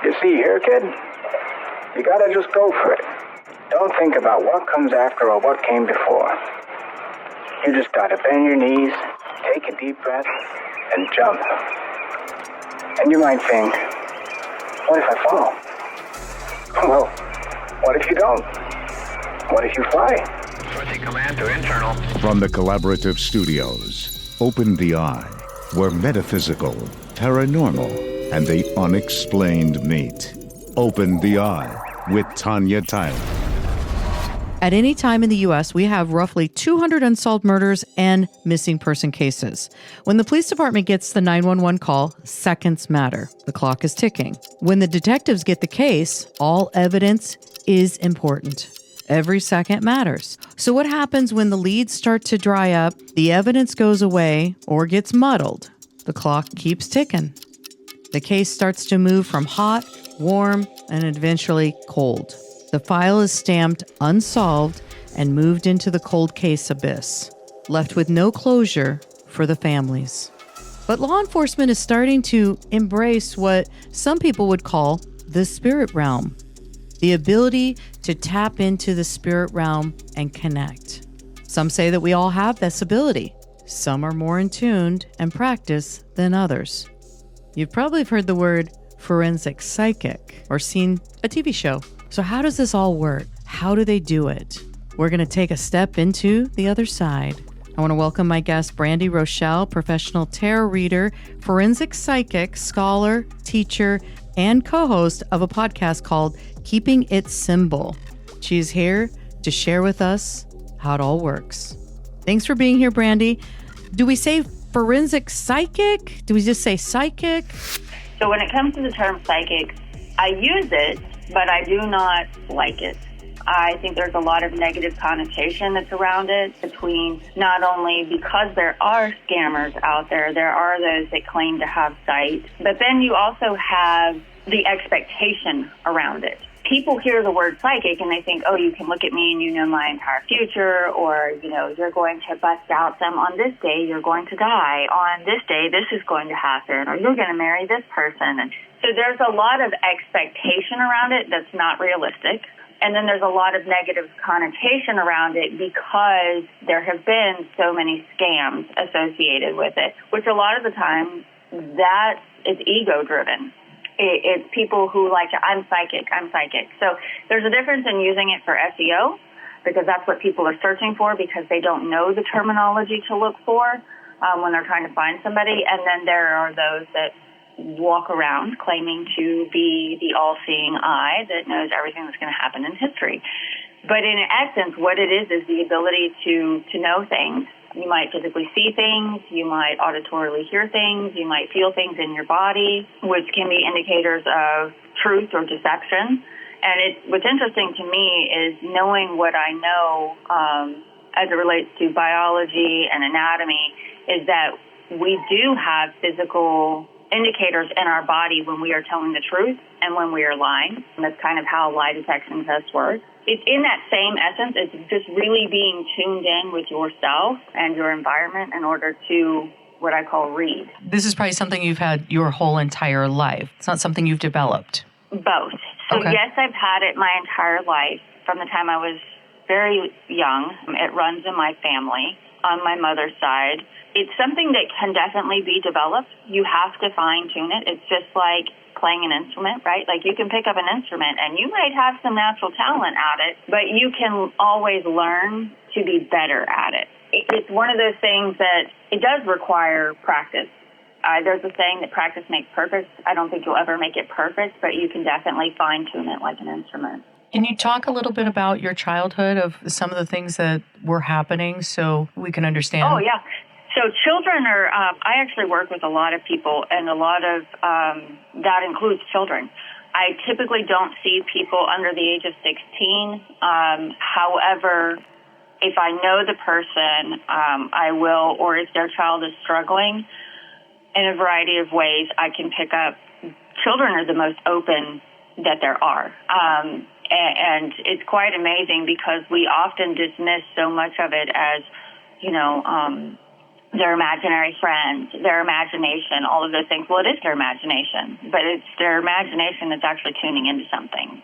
You see here, kid? You gotta just go for it. Don't think about what comes after or what came before. You just gotta bend your knees, take a deep breath, and jump. And you might think, what if I fall? Well, what if you don't? What if you fly? Switching command to internal. From the Collaborative Studios, Open the Eye, where metaphysical, paranormal, and the unexplained meet. Open the Eye with Tanya Tyler. At any time in the U.S., we have roughly 200 unsolved murders and missing person cases. When the police department gets the 911 call, seconds matter. The clock is ticking. When the detectives get the case, all evidence is important. Every second matters. So what happens when the leads start to dry up, the evidence goes away, or gets muddled? The clock keeps ticking. The case starts to move from hot, warm, and eventually cold. The file is stamped unsolved and moved into the cold case abyss, left with no closure for the families. But law enforcement is starting to embrace what some people would call the spirit realm, the ability to tap into the spirit realm and connect. Some say that we all have this ability. Some are more in tune and practice than others. You've probably heard the word forensic psychic or seen a TV show. So how does this all work? How do they do it? We're going to take a step into the other side. I want to welcome my guest, Brandy Rachelle, professional tarot reader, forensic psychic, scholar, teacher, and co-host of a podcast called Keeping It Simple. She's here to share with us how it all works. Thanks for being here, Brandy. Do we say forensic psychic? Do we just say psychic? So when it comes to the term psychic, I use it, but I do not like it. I think there's a lot of negative connotation that's around it between not only because there are scammers out there, there are those that claim to have sight, but then you also have the expectation around it. People hear the word psychic and they think, oh, you can look at me and you know my entire future, or, you know, you're going to bust out some on this day, you're going to die. On this day, this is going to happen, or you're going to marry this person. And so there's a lot of expectation around it that's not realistic. And then there's a lot of negative connotation around it because there have been so many scams associated with it, which a lot of the time that is ego-driven. It's people who like to, I'm psychic. So there's a difference in using it for SEO because that's what people are searching for because they don't know the terminology to look for when they're trying to find somebody. And then there are those that walk around claiming to be the all-seeing eye that knows everything that's going to happen in history. But in essence, what it is the ability to know things. You might physically see things, you might auditorily hear things, you might feel things in your body, which can be indicators of truth or deception. And what's interesting to me is knowing what I know as it relates to biology and anatomy is that we do have physical indicators in our body when we are telling the truth and when we are lying. And that's kind of how lie detection tests work. It's in that same essence. It's just really being tuned in with yourself and your environment in order to what I call read. This is probably something you've had your whole entire life. It's not something you've developed. Both. So okay. Yes, I've had it my entire life from the time I was very young. It runs in my family on my mother's side. It's something that can definitely be developed. You have to fine-tune it. It's just like playing an instrument, right? Like you can pick up an instrument and you might have some natural talent at it, but you can always learn to be better at it. It's one of those things that it does require practice. There's a saying that practice makes perfect. I don't think you'll ever make it perfect, but you can definitely fine-tune it like an instrument. Can you talk a little bit about your childhood of some of the things that were happening so we can understand? Oh, yeah. So children are, I actually work with a lot of people, and a lot of, that includes children. I typically don't see people under the age of 16. However, if I know the person, I will, or if their child is struggling in a variety of ways, I can pick up. Children are the most open that there are. And it's quite amazing because we often dismiss so much of it as, their imaginary friends, their imagination, all of those things. Well, it is their imagination, but it's their imagination that's actually tuning into something.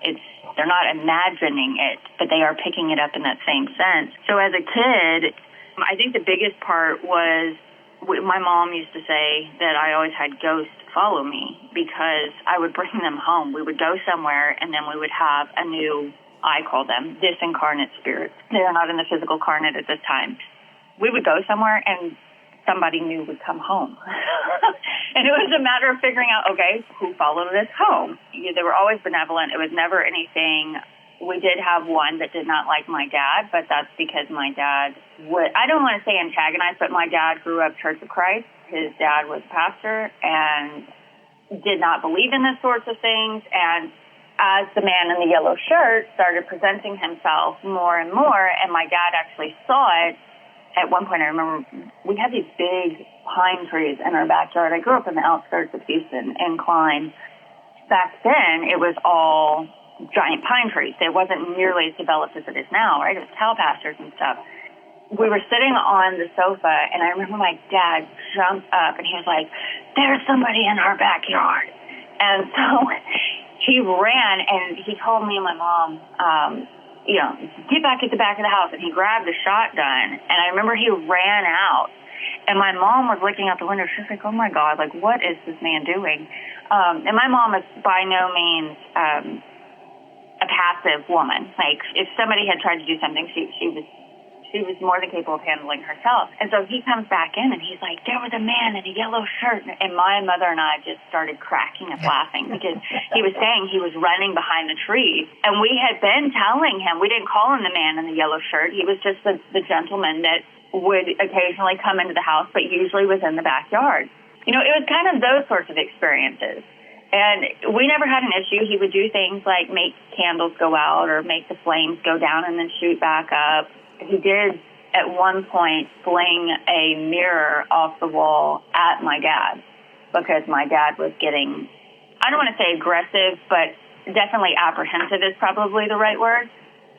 They're not imagining it, but they are picking it up in that same sense. So as a kid, I think the biggest part was my mom used to say that I always had ghosts follow me because I would bring them home. We would go somewhere, and then we would have a new, I call them, disincarnate spirits. They are not in the physical carnate at this time. We would go somewhere, and somebody new would come home. And it was a matter of figuring out, okay, who followed us home? They were always benevolent. It was never anything. We did have one that did not like my dad, but that's because my dad would, I don't want to say antagonize, but my dad grew up Church of Christ. His dad was a pastor and did not believe in this sorts of things. And as the man in the yellow shirt started presenting himself more and more, and my dad actually saw it, at one point I remember we had these big pine trees in our backyard. I grew up in the outskirts of Houston, in Klein. Back then, it was all giant pine trees. It wasn't nearly as developed as it is now, right? It was cow pastures and stuff. We were sitting on the sofa, and I remember my dad jumped up, and he was like, "There's somebody in our backyard." And so he ran, and he told me and my mom, get back at the back of the house. And he grabbed a shotgun, and I remember he ran out. And my mom was looking out the window. She was like, "Oh, my God, like, what is this man doing?" And my mom is by no means a passive woman. Like, if somebody had tried to do something, she was more than capable of handling herself. And so he comes back in, and he's like, "There was a man in a yellow shirt." And my mother and I just started cracking up laughing because he was saying he was running behind the trees. And we had been telling him, we didn't call him the man in the yellow shirt. He was just the gentleman that would occasionally come into the house, but usually was in the backyard. It was kind of those sorts of experiences. And we never had an issue. He would do things like make candles go out or make the flames go down and then shoot back up. He did, at one point, fling a mirror off the wall at my dad because my dad was getting, I don't want to say aggressive, but definitely apprehensive is probably the right word.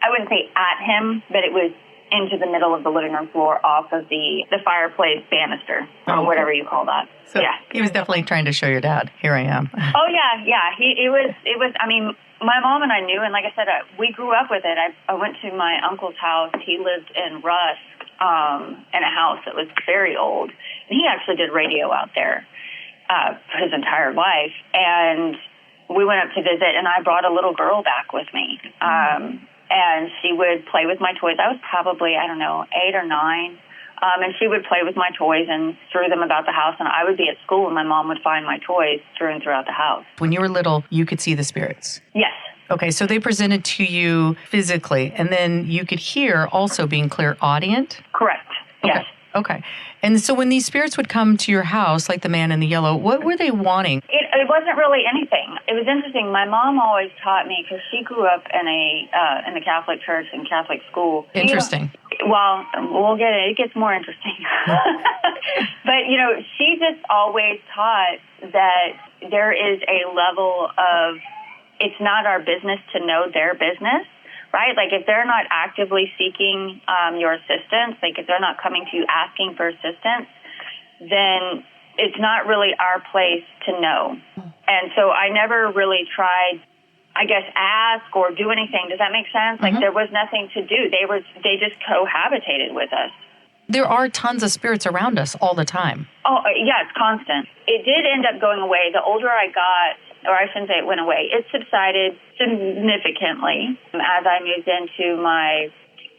I wouldn't say at him, but it was into the middle of the living room floor off of the fireplace banister or whatever you call that. So yeah. He was definitely trying to show your dad, here I am. Oh, yeah. It was, I mean, my mom and I knew, and like I said, we grew up with it. I went to my uncle's house. He lived in Rusk in a house that was very old. And he actually did radio out there for his entire life. And we went up to visit, and I brought a little girl back with me. And she would play with my toys. I was probably, 8 or 9. And she would play with my toys and strew them about the house. And I would be at school, and my mom would find my toys strewn throughout the house. When you were little, you could see the spirits? Yes. Okay, so they presented to you physically, and then you could hear also being clairaudient? Correct. Yes. Okay. And so when these spirits would come to your house, like the man in the yellow, what were they wanting? It wasn't really anything. It was interesting. My mom always taught me, because she grew up in the Catholic church and Catholic school. Interesting. Well, we'll get it. It gets more interesting. But, she just always taught that there is a level of, it's not our business to know their business. Right? Like, if they're not actively seeking your assistance, like if they're not coming to you asking for assistance, then it's not really our place to know. And so I never really tried, I guess, ask or do anything. Does that make sense? Like, there was nothing to do. They just cohabitated with us. There are tons of spirits around us all the time. Oh, yeah, it's constant. It did end up going away. The older I got, or I shouldn't say it went away, it subsided significantly as I moved into my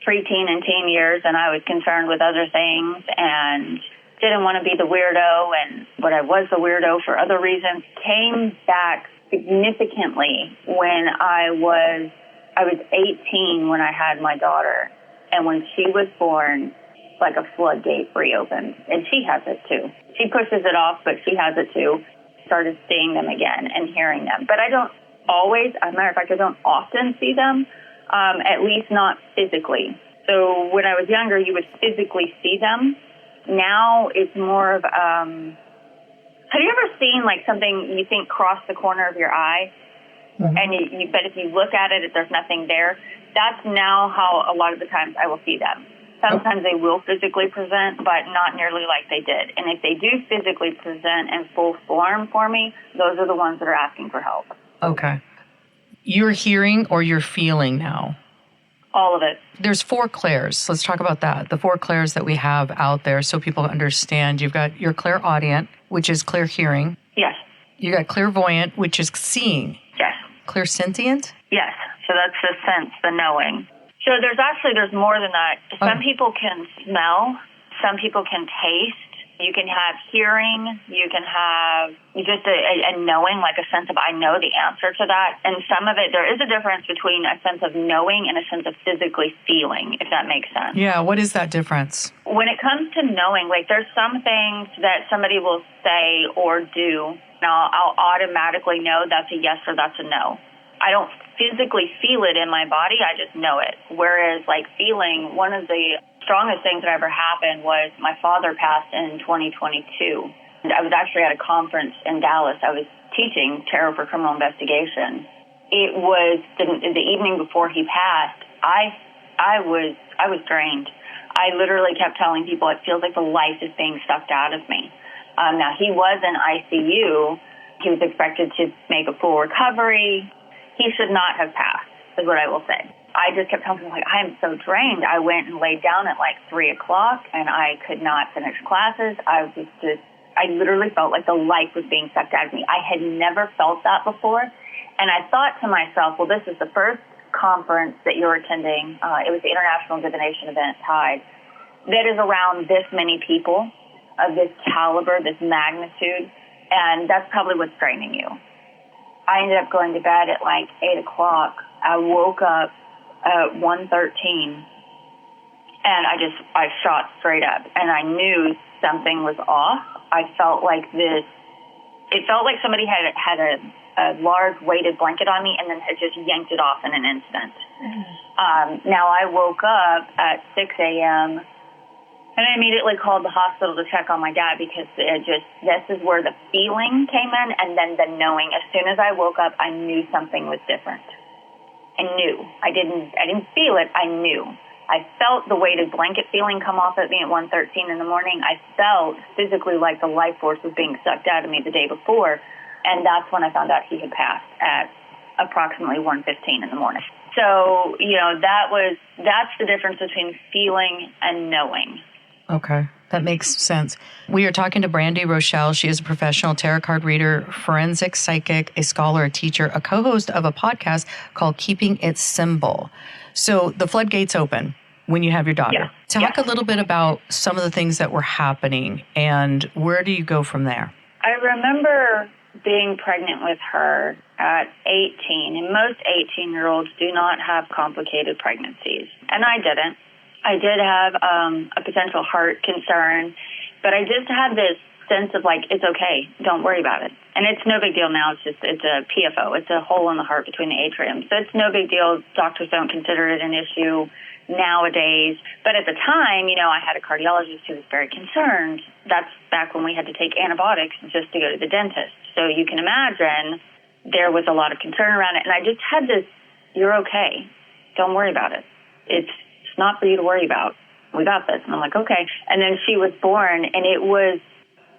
preteen and teen years, and I was concerned with other things and didn't want to be the weirdo, but I was the weirdo for other reasons. Came back significantly when I was 18 when I had my daughter, and when she was born, like a floodgate reopened, and she has it too. She pushes it off, but she has it too. Started seeing them again and hearing them. But I don't always, as a matter of fact, I don't often see them, at least not physically. So when I was younger, you would physically see them. Now it's more of, have you ever seen like something you think crossed the corner of your eye? Mm-hmm. But if you look at it, if there's nothing there, that's now how a lot of the times I will see them. Sometimes they will physically present, but not nearly like they did. And if they do physically present in full form for me, those are the ones that are asking for help. Okay. You're hearing or you're feeling now? All of it. There's 4 clairs. Let's talk about that. The 4 clairs that we have out there so people understand. You've got your clairaudient, which is clear hearing. Yes. You got clairvoyant, which is seeing. Yes. Clairsentient? Yes. So that's the sense, the knowing. So there's more than that. Some people can smell. Some people can taste. You can have hearing. You can have just a knowing, like a sense of I know the answer to that. And some of it, there is a difference between a sense of knowing and a sense of physically feeling, if that makes sense. Yeah, what is that difference? When it comes to knowing, like there's some things that somebody will say or do, and I'll automatically know that's a yes or that's a no. I don't physically feel it in my body, I just know it. Whereas like feeling, one of the strongest things that ever happened was my father passed in 2022. And I was actually at a conference in Dallas. I was teaching tarot for criminal investigation. It was the evening before he passed. I was drained. I literally kept telling people it feels like the life is being sucked out of me. Now he was in ICU. He was expected to make a full recovery. He should not have passed, is what I will say. I just kept telling people, like, I am so drained. I went and laid down at like 3 o'clock and I could not finish classes. I literally felt like the life was being sucked out of me. I had never felt that before. And I thought to myself, well, this is the first conference that you're attending. It was the International Divination event, TIDE, that is around this many people of this caliber, this magnitude. And that's probably what's draining you. I ended up going to bed at like 8 o'clock. I woke up at 1:13, and I shot straight up, and I knew something was off. I felt like it felt like somebody had a large weighted blanket on me and then had just yanked it off in an instant. Now I woke up at 6 a.m., and I immediately called the hospital to check on my dad because this is where the feeling came in and then the knowing. As soon as I woke up, I knew something was different. I knew. I didn't feel it. I knew. I felt the weighted blanket feeling come off at me at 1:13 in the morning. I felt physically like the life force was being sucked out of me the day before. And that's when I found out he had passed at approximately 1:15 in the morning. So, that's the difference between feeling and knowing. Okay, that makes sense. We are talking to Brandy Rachelle. She is a professional tarot card reader, forensic psychic, a scholar, a teacher, a co-host of a podcast called Keeping It Simple. So the floodgates open when you have your daughter. Yeah. Talk a little bit about some of the things that were happening and where do you go from there? I remember being pregnant with her at 18, and most 18-year-olds do not have complicated pregnancies, and I didn't. I did have a potential heart concern, but I just had this sense of like, it's okay, don't worry about it. And it's no big deal now, it's a PFO, it's a hole in the heart between the atrium. So it's no big deal, doctors don't consider it an issue nowadays. But at the time, I had a cardiologist who was very concerned. That's back when we had to take antibiotics just to go to the dentist. So you can imagine there was a lot of concern around it. And I just had this, you're okay, don't worry about it. It's not for you to worry about. We got this. And I'm like, okay. And then she was born, and it was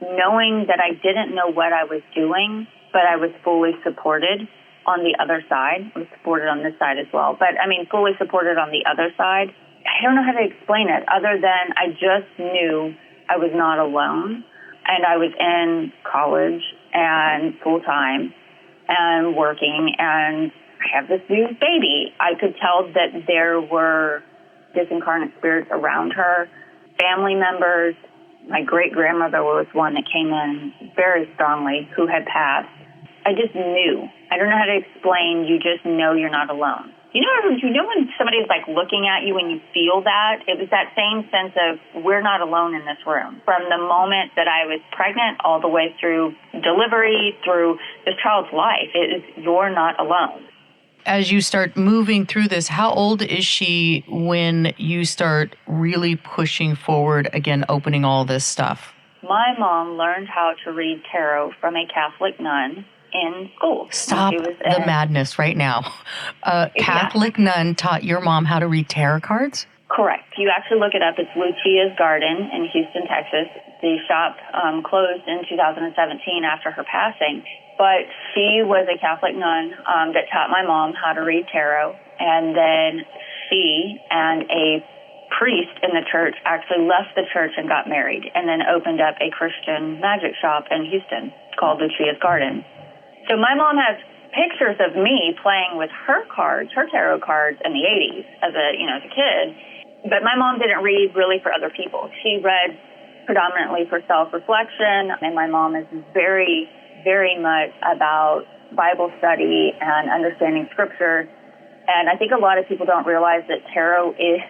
knowing that I didn't know what I was doing, but I was fully supported on the other side. I was supported on this side as well. But, fully supported on the other side. I don't know how to explain it other than I just knew I was not alone. And I was in college and full-time and working, and I have this new baby. I could tell that there were disincarnate spirits around her, family members. My great-grandmother was one that came in very strongly who had passed. I just knew. I don't know how to explain. You just know you're not alone. You know when somebody's like looking at you and you feel that? It was that same sense of we're not alone in this room. From the moment that I was pregnant all the way through delivery, through this child's life, you're not alone. As you start moving through this, how old is she when you start really pushing forward, again, opening all this stuff? My mom learned how to read tarot from a Catholic nun in school. Stop the madness right now. A Catholic nun taught your mom how to read tarot cards? Correct. You actually look it up. It's Lucia's Garden in Houston, Texas. The shop closed in 2017 after her passing. But she was a Catholic nun that taught my mom how to read tarot. And then she and a priest in the church actually left the church and got married, and then opened up a Christian magic shop in Houston called Lucia's Garden. So my mom has pictures of me playing with her cards, her tarot cards, in the 80s as a kid. But my mom didn't read really for other people. She read predominantly for self-reflection, and my mom is very, very much about Bible study and understanding Scripture. And I think a lot of people don't realize that tarot is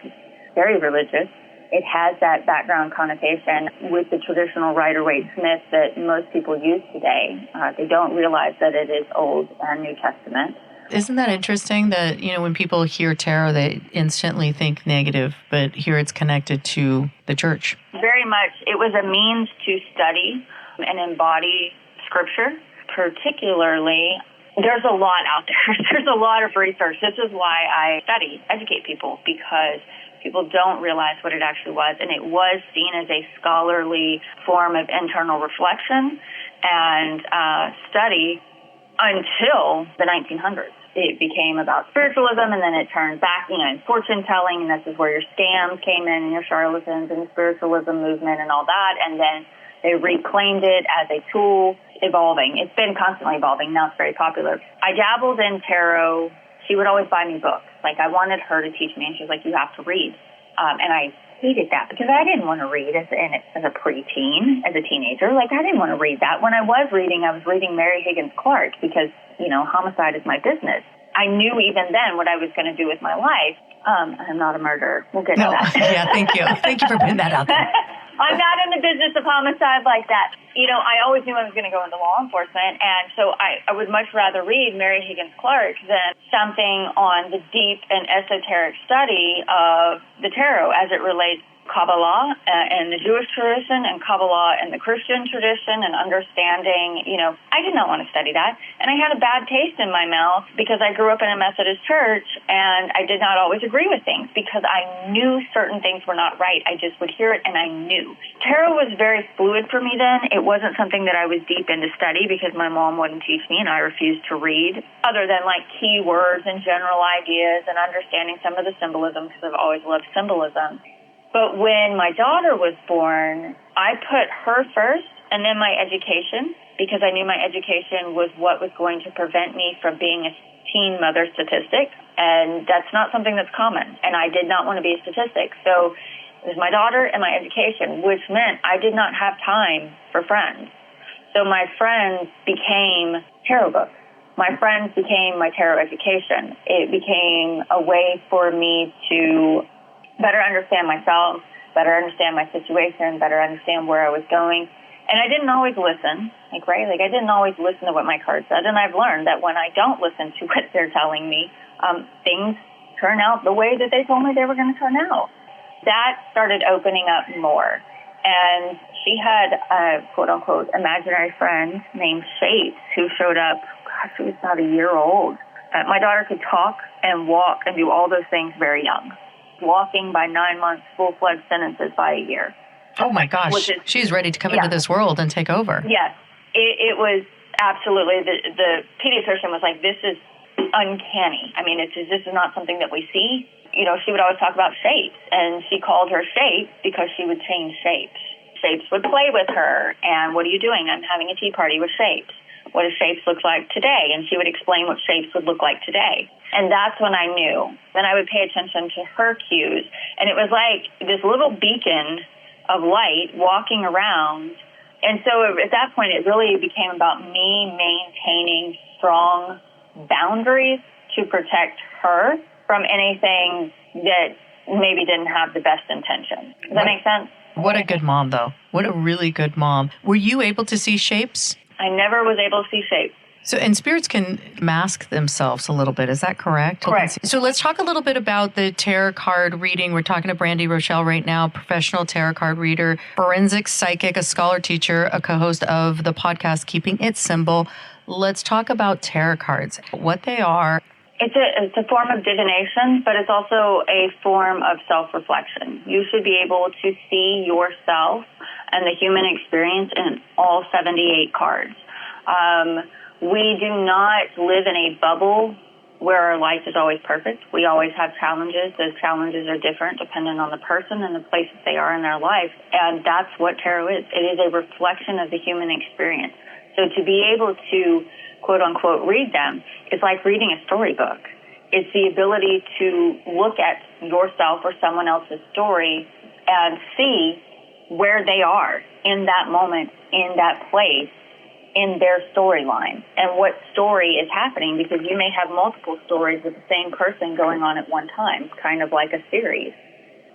very religious. It has that background connotation with the traditional Rider-Waite-Smith that most people use today. They don't realize that it is Old and New Testament. Isn't that interesting that, when people hear tarot, they instantly think negative, but here it's connected to the church? Very much. It was a means to study and embody Scripture. Particularly, there's a lot out there. There's a lot of research. This is why I educate people, because people don't realize what it actually was. And it was seen as a scholarly form of internal reflection and study until the 1900s. It became about spiritualism, and then it turned back, and fortune-telling, and this is where your scams came in, and your charlatans, and the spiritualism movement and all that, and then they reclaimed it as a tool, evolving. It's been constantly evolving. Now it's very popular. I dabbled in tarot. She would always buy me books. Like, I wanted her to teach me, and she was like, you have to read. And I hated that because I didn't want to read as a preteen, as a teenager. Like, I didn't want to read that. When I was reading Mary Higgins Clark because, homicide is my business. I knew even then what I was going to do with my life. I'm not a murderer. We'll get to that. Yeah, thank you. Thank you for putting that out there. I'm not in the business of homicide like that. I always knew I was going to go into law enforcement, and so I would much rather read Mary Higgins Clark than something on the deep and esoteric study of the tarot as it relates Kabbalah and the Jewish tradition and Kabbalah and the Christian tradition and understanding, I did not want to study that. And I had a bad taste in my mouth because I grew up in a Methodist church and I did not always agree with things because I knew certain things were not right. I just would hear it and I knew. Tarot was very fluid for me then. It wasn't something that I was deep into study because my mom wouldn't teach me and I refused to read other than like keywords and general ideas and understanding some of the symbolism because I've always loved symbolism. But when my daughter was born, I put her first and then my education because I knew my education was what was going to prevent me from being a teen mother statistic. And that's not something that's common. And I did not want to be a statistic. So it was my daughter and my education, which meant I did not have time for friends. So my friends became tarot books. My friends became my tarot education. It became a way for me to better understand myself, better understand my situation, better understand where I was going. And I didn't always listen, I didn't always listen to what my card said. And I've learned that when I don't listen to what they're telling me, things turn out the way that they told me they were going to turn out. That started opening up more. And she had a quote-unquote imaginary friend named Shapes who showed up, she was about a year old. My daughter could talk and walk and do all those things very young. Walking by 9 months, full-fledged sentences by a year. Oh, my gosh. She's ready to come into this world and take over. Yes. It was absolutely, the pediatrician was like, this is uncanny. I mean, this is not something that we see. She would always talk about shapes, and she called her Shape because she would change shapes. Shapes would play with her, and what are you doing? I'm having a tea party with Shapes. What does Shapes look like today? And she would explain what Shapes would look like today. And that's when I knew. Then I would pay attention to her cues. And it was like this little beacon of light walking around. And so at that point, it really became about me maintaining strong boundaries to protect her from anything that maybe didn't have the best intention. Does that make sense? What a good mom, though. What a really good mom. Were you able to see shapes? I never was able to see shapes. So, and spirits can mask themselves a little bit. Is that correct? Correct. So let's talk a little bit about the tarot card reading. We're talking to Brandy Rachelle right now, professional tarot card reader, forensic psychic, a scholar teacher, a co-host of the podcast Keeping It Simple. Let's talk about tarot cards, what they are. It's a form of divination, but it's also a form of self-reflection. You should be able to see yourself and the human experience in all 78 cards. We do not live in a bubble where our life is always perfect. We always have challenges. Those challenges are different depending on the person and the place that they are in their life. And that's what tarot is. It is a reflection of the human experience. So to be able to, quote unquote, read them, it's like reading a storybook. It's the ability to look at yourself or someone else's story and see where they are in that moment, in that place, in their storyline, and what story is happening, because you may have multiple stories with the same person going on at one time, kind of like a series.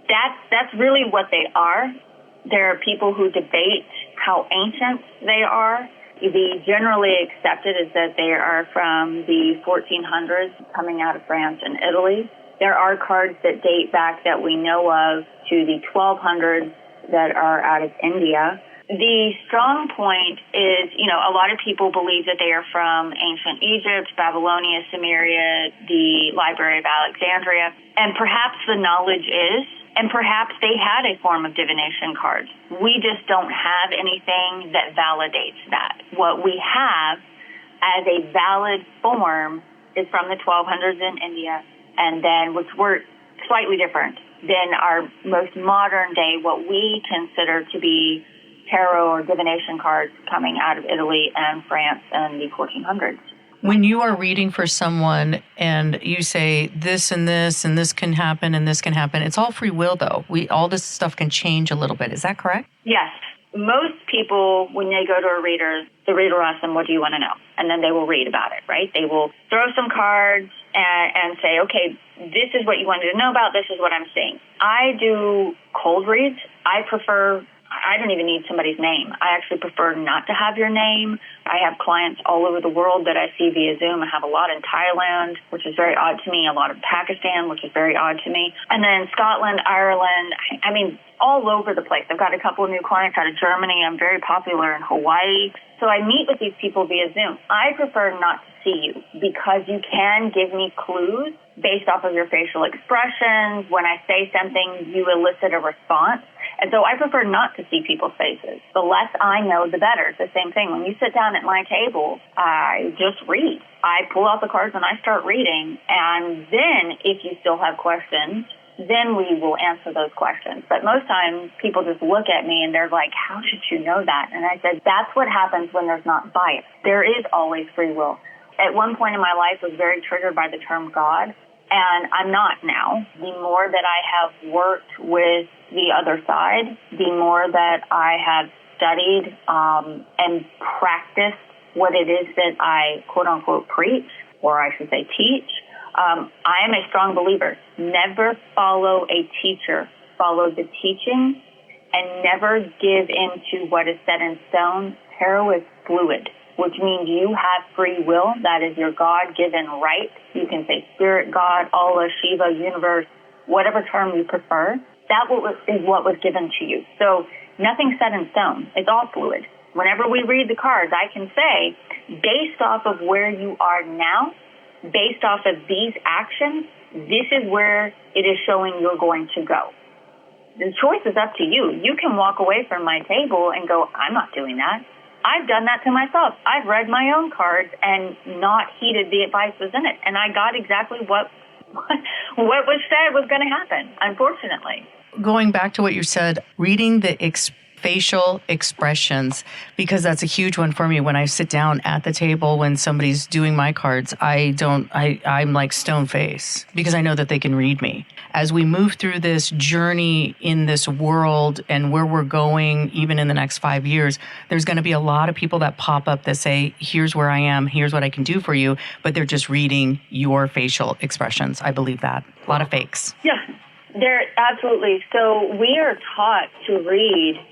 That's really what they are. There are people who debate how ancient they are. The generally accepted is that they are from the 1400s, coming out of France and Italy. There are cards that date back that we know of to the 1200s that are out of India. The strong point is, a lot of people believe that they are from ancient Egypt, Babylonia, Sumeria, the Library of Alexandria, and perhaps the knowledge is, and perhaps they had a form of divination cards. We just don't have anything that validates that. What we have as a valid form is from the 1200s in India, and then which were slightly different than our most modern day, what we consider to be tarot or divination cards coming out of Italy and France in the 1400s. When you are reading for someone and you say this and this can happen and this can happen, it's all free will though. All this stuff can change a little bit. Is that correct? Yes. Most people, when they go to a reader, the reader will ask them, what do you want to know? And then they will read about it, right? They will throw some cards and say, okay, this is what you wanted to know about. This is what I'm seeing. I do cold reads. I don't even need somebody's name. I actually prefer not to have your name. I have clients all over the world that I see via Zoom. I have a lot in Thailand, which is very odd to me, a lot in Pakistan, which is very odd to me, and then Scotland, Ireland, all over the place. I've got a couple of new clients out of Germany. I'm very popular in Hawaii. So I meet with these people via Zoom. I prefer not to see you because you can give me clues based off of your facial expressions. When I say something, you elicit a response. And so I prefer not to see people's faces. The less I know, the better. It's the same thing. When you sit down at my table, I just read. I pull out the cards and I start reading. And then if you still have questions, then we will answer those questions. But most times people just look at me and they're like, how did you know that? And I said, that's what happens when there's not bias. There is always free will. At one point in my life, I was very triggered by the term God. And I'm not now. The more that I have worked with the other side, the more that I have studied and practiced what it is that I, quote unquote, preach, or I should say teach. I am a strong believer. Never follow a teacher. Follow the teaching and never give in to what is set in stone. Tarot is fluid, which means you have free will. That is your God-given right. You can say spirit, God, Allah, Shiva, universe, whatever term you prefer. That is what was given to you. So nothing's set in stone. It's all fluid. Whenever we read the cards, I can say, based off of where you are now, based off of these actions, this is where it is showing you're going to go. The choice is up to you. You can walk away from my table and go, I'm not doing that. I've done that to myself. I've read my own cards and not heeded the advice was in it. And I got exactly what was said was going to happen, unfortunately. Going back to what you said, reading the facial expressions, because that's a huge one for me. When I sit down at the table, when somebody's doing my cards, I'm like stone face because I know that they can read me. As we move through this journey in this world and where we're going, even in the next 5 years, there's going to be a lot of people that pop up that say, here's where I am, here's what I can do for you, but they're just reading your facial expressions. I believe that. A lot of fakes. Yeah, there absolutely. So we are taught to read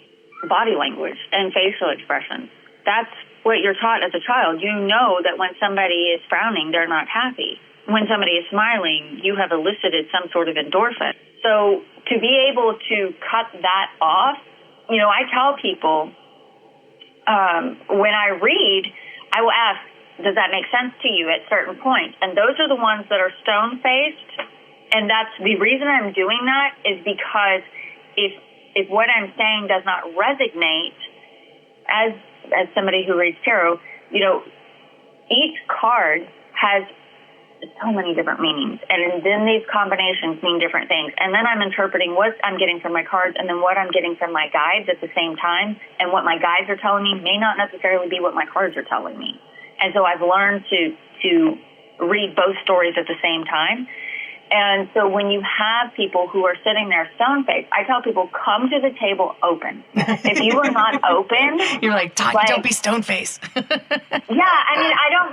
body language and facial expressions. That's what you're taught as a child. You know that when somebody is frowning, they're not happy. When somebody is smiling, you have elicited some sort of endorphin. So to be able to cut that off, I tell people when I read, I will ask, Does that make sense to you at certain points? And those are the ones that are stone-faced. And that's the reason I'm doing that is because if what I'm saying does not resonate as somebody who reads tarot, each card has so many different meanings. And then these combinations mean different things. And then I'm interpreting what I'm getting from my cards and then what I'm getting from my guides at the same time. And what my guides are telling me may not necessarily be what my cards are telling me. And so I've learned to read both stories at the same time. And so when you have people who are sitting there stone-faced, I tell people, come to the table open. If you are not open... You're like, Tanya, don't be stone-faced. Yeah, I mean, I don't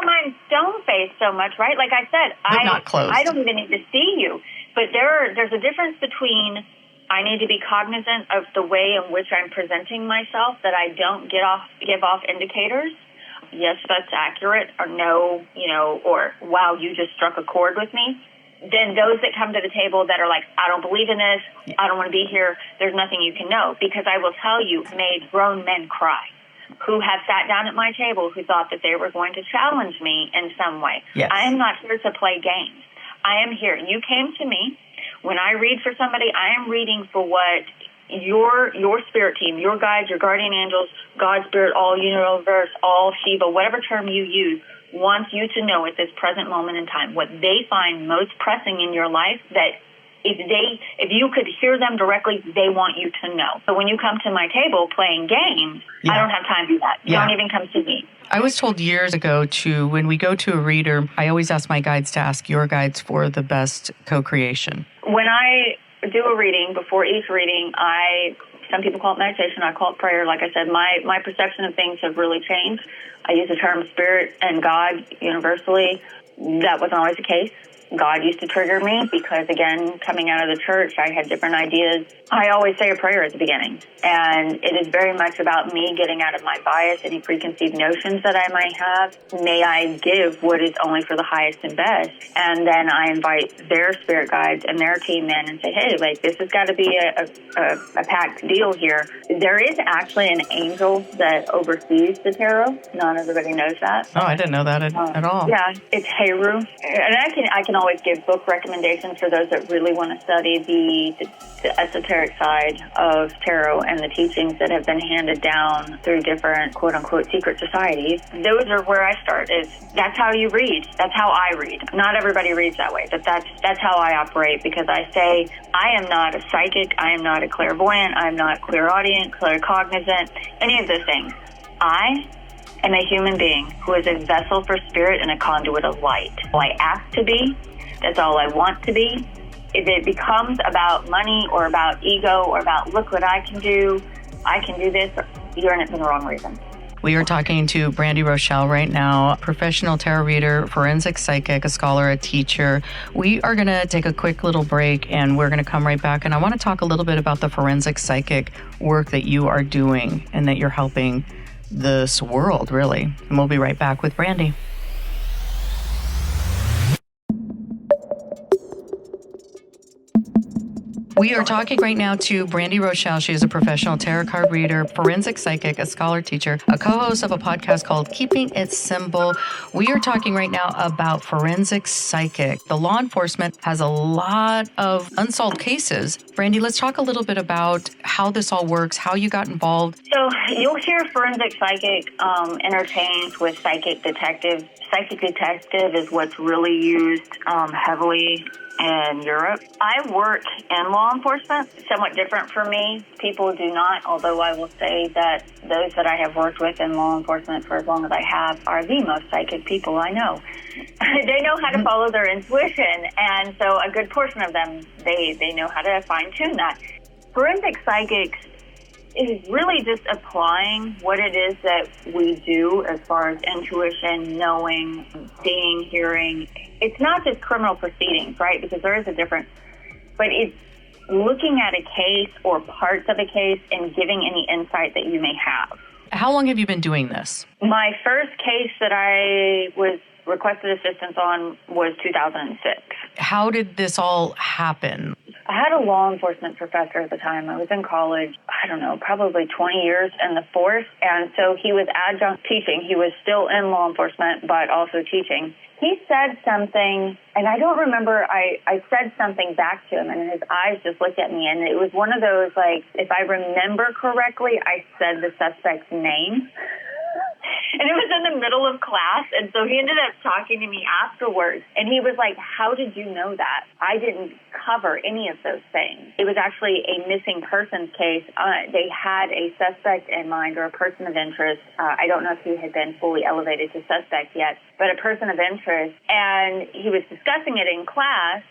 mind stone-faced so much, right? Like I said, not closed. I don't even need to see you. But there's a difference between I need to be cognizant of the way in which I'm presenting myself, that I don't give off indicators. Yes, that's accurate, or no, or wow, you just struck a chord with me. Then those that come to the table that are like, I don't believe in this, I don't want to be here, there's nothing you can know. Because I will tell you, made grown men cry who have sat down at my table who thought that they were going to challenge me in some way. Yes. I am not here to play games. I am here. You came to me. When I read for somebody, I am reading for what your spirit team, your guides, your guardian angels, God, Spirit, all universe, all Shiva, whatever term you use, wants you to know at this present moment in time what they find most pressing in your life, that if you could hear them directly, they want you to know. So when you come to my table playing games, I don't have time for that. Don't even come to me. I was told years ago when we go to a reader, I always ask my guides to ask your guides for the best co-creation. When I do a reading, before each reading, some people call it meditation, I call it prayer. Like I said, my perception of things have really changed. I use the term spirit and God universally. That wasn't always the case. God used to trigger me because, again, coming out of the church, I had different ideas. I always say a prayer at the beginning, and it is very much about me getting out of my bias, any preconceived notions that I might have. May I give what is only for the highest and best, and then I invite their spirit guides and their team in and say, hey, like, this has got to be a packed deal here. There is actually an angel that oversees the tarot. Not everybody knows that. Oh, I didn't know that at all. Yeah, it's Heru, and I can always give book recommendations for those that really want to study the esoteric side of tarot and the teachings that have been handed down through different quote-unquote secret societies. Those are where I start. That's how you read. That's how I read. Not everybody reads that way, but that's how I operate, because I say I am not a psychic, I am not a clairvoyant, I am not clairaudient, claircognizant, any of those things. I am a human being who is a vessel for spirit and a conduit of light. I ask to be. That's all I want to be. If it becomes about money or about ego or about look what I can do this, you're in it for the wrong reason. We are talking to Brandy Rachelle right now, professional tarot reader, forensic psychic, a scholar, a teacher. We are going to take a quick little break and we're going to come right back. And I want to talk a little bit about the forensic psychic work that you are doing and that you're helping this world, really. And we'll be right back with Brandy. We are talking right now to Brandy Rachelle. She is a professional tarot card reader, forensic psychic, a scholar teacher, a co-host of a podcast called Keeping It Simple. We are talking right now about forensic psychic. The law enforcement has a lot of unsolved cases. Brandy, let's talk a little bit about how this all works, how you got involved. So you'll hear forensic psychic interchanged with psychic detective. Psychic detective is what's really used heavily in Europe. I work in law enforcement, somewhat different for me. People do not, although I will say that those that I have worked with in law enforcement for as long as I have are the most psychic people I know. They know how to follow their intuition, and so a good portion of them, they know how to fine-tune that. Forensic psychics is really just applying what it is that we do as far as intuition, knowing, seeing, hearing. It's not just criminal proceedings, right? Because there is a difference. But it's looking at a case or parts of a case and giving any insight that you may have. How long have you been doing this? My first case that I was requested assistance on was 2006. How did this all happen? I had a law enforcement professor at the time. I was in college, I don't know, probably 20 years in the force. And so he was adjunct teaching. He was still in law enforcement, but also teaching. He said something, and I don't remember, I said something back to him, and his eyes just looked at me. And it was one of those, like, if I remember correctly, I said the suspect's name. And it was in the middle of class, and so he ended up talking to me afterwards, and he was like, how did you know that? I didn't cover any of those things. It was actually a missing persons case. They had a suspect in mind, or a person of interest. I don't know if he had been fully elevated to suspect yet, but a person of interest, and he was discussing it in class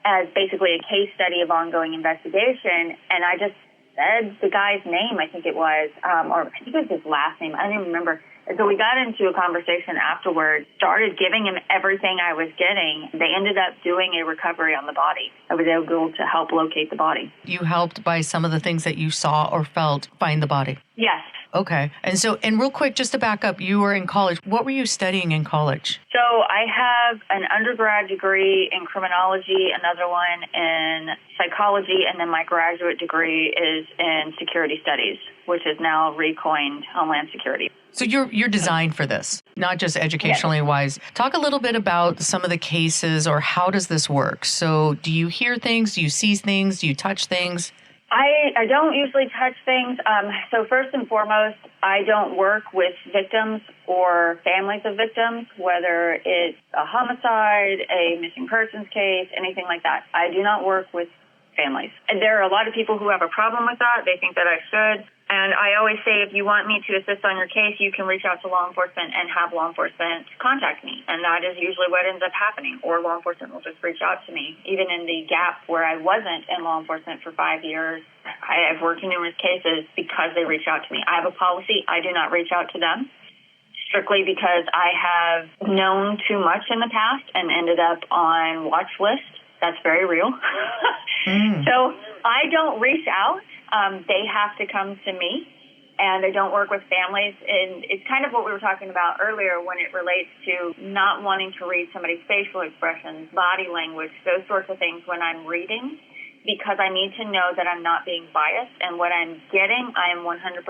as basically a case study of ongoing investigation, and I just said the guy's name, I think it was, or I think it was his last name. I don't even remember. And so we got into a conversation afterwards, started giving him everything I was getting. They ended up doing a recovery on the body. I was able to help locate the body. You helped by some of the things that you saw or felt find the body? Yes. Okay. And real quick, just to back up, you were in college. What were you studying in college? So I have an undergrad degree in criminology, another one in psychology, and then my graduate degree is in security studies, which is now recoined Homeland Security. So you're designed for this, not just educationally wise. Talk a little bit about some of the cases, or how does this work? So do you hear things? Do you see things? Do you touch things? I don't usually touch things. So first and foremost, I don't work with victims or families of victims, whether it's a homicide, a missing persons case, anything like that. I do not work with families. And there are a lot of people who have a problem with that. They think that I should. And I always say, if you want me to assist on your case, you can reach out to law enforcement and have law enforcement contact me. And that is usually what ends up happening. Or law enforcement will just reach out to me. Even in the gap where I wasn't in law enforcement for 5 years, I've worked in numerous cases because they reach out to me. I have a policy. I do not reach out to them, strictly because I have known too much in the past and ended up on watch list. That's very real. So I don't reach out. They have to come to me, and I don't work with families. And it's kind of what we were talking about earlier when it relates to not wanting to read somebody's facial expressions, body language, those sorts of things when I'm reading, because I need to know that I'm not being biased, and what I'm getting, I am 100%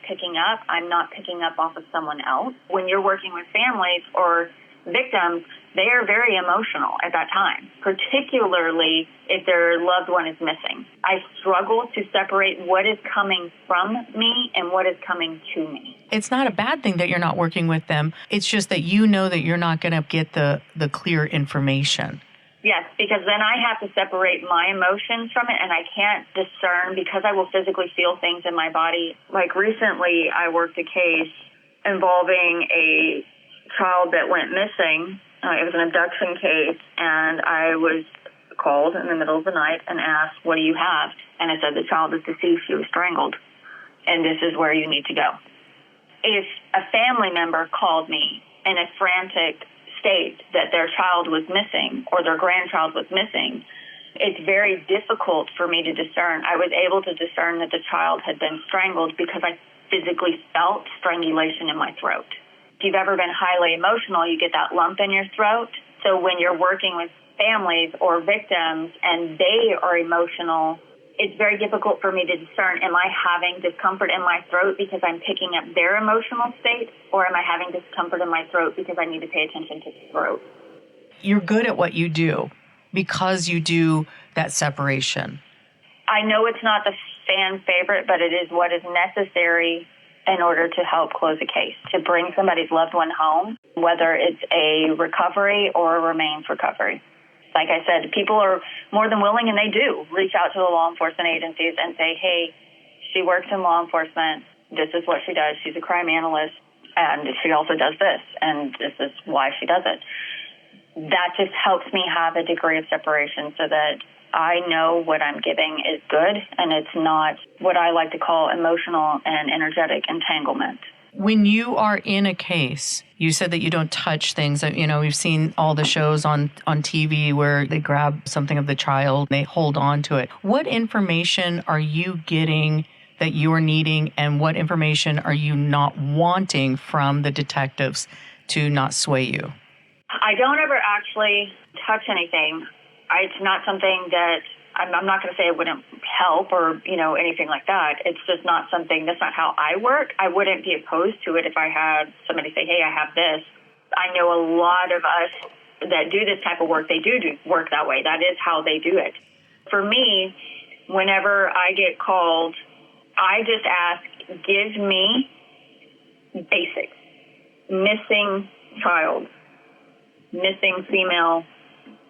picking up. I'm not picking up off of someone else. When you're working with families or victims, they are very emotional at that time, particularly if their loved one is missing. I struggle to separate what is coming from me and what is coming to me. It's not a bad thing that you're not working with them. It's just that you know that you're not going to get the clear information. Yes, because then I have to separate my emotions from it, and I can't discern because I will physically feel things in my body. Like recently, I worked a case involving a child that went missing. It was an abduction case, and I was called in the middle of the night and asked, what do you have? And I said, the child is deceased. She was strangled, and this is where you need to go. If a family member called me in a frantic state that their child was missing or their grandchild was missing, it's very difficult for me to discern. I was able to discern that the child had been strangled because I physically felt strangulation in my throat. If you've ever been highly emotional, you get that lump in your throat. So when you're working with families or victims and they are emotional, it's very difficult for me to discern, am I having discomfort in my throat because I'm picking up their emotional state, or am I having discomfort in my throat because I need to pay attention to the throat? You're good at what you do because you do that separation. I know it's not the fan favorite, but it is what is necessary in order to help close a case, to bring somebody's loved one home, whether it's a recovery or a remains recovery. Like I said, people are more than willing, and they do, reach out to the law enforcement agencies and say, hey, she works in law enforcement. This is what she does. She's a crime analyst, and she also does this, and this is why she does it. That just helps me have a degree of separation so that I know what I'm giving is good, and it's not what I like to call emotional and energetic entanglement. When you are in a case, you said that you don't touch things. You know, we've seen all the shows on TV where they grab something of the child, they hold on to it. What information are you getting that you're needing, and what information are you not wanting from the detectives to not sway you? I don't ever actually touch anything. It's not something that I'm not going to say it wouldn't help or, anything like that. It's just not something, that's not how I work. I wouldn't be opposed to it if I had somebody say, hey, I have this. I know a lot of us that do this type of work, they do work that way. That is how they do it. For me, whenever I get called, I just ask, give me basics. Missing child, missing female,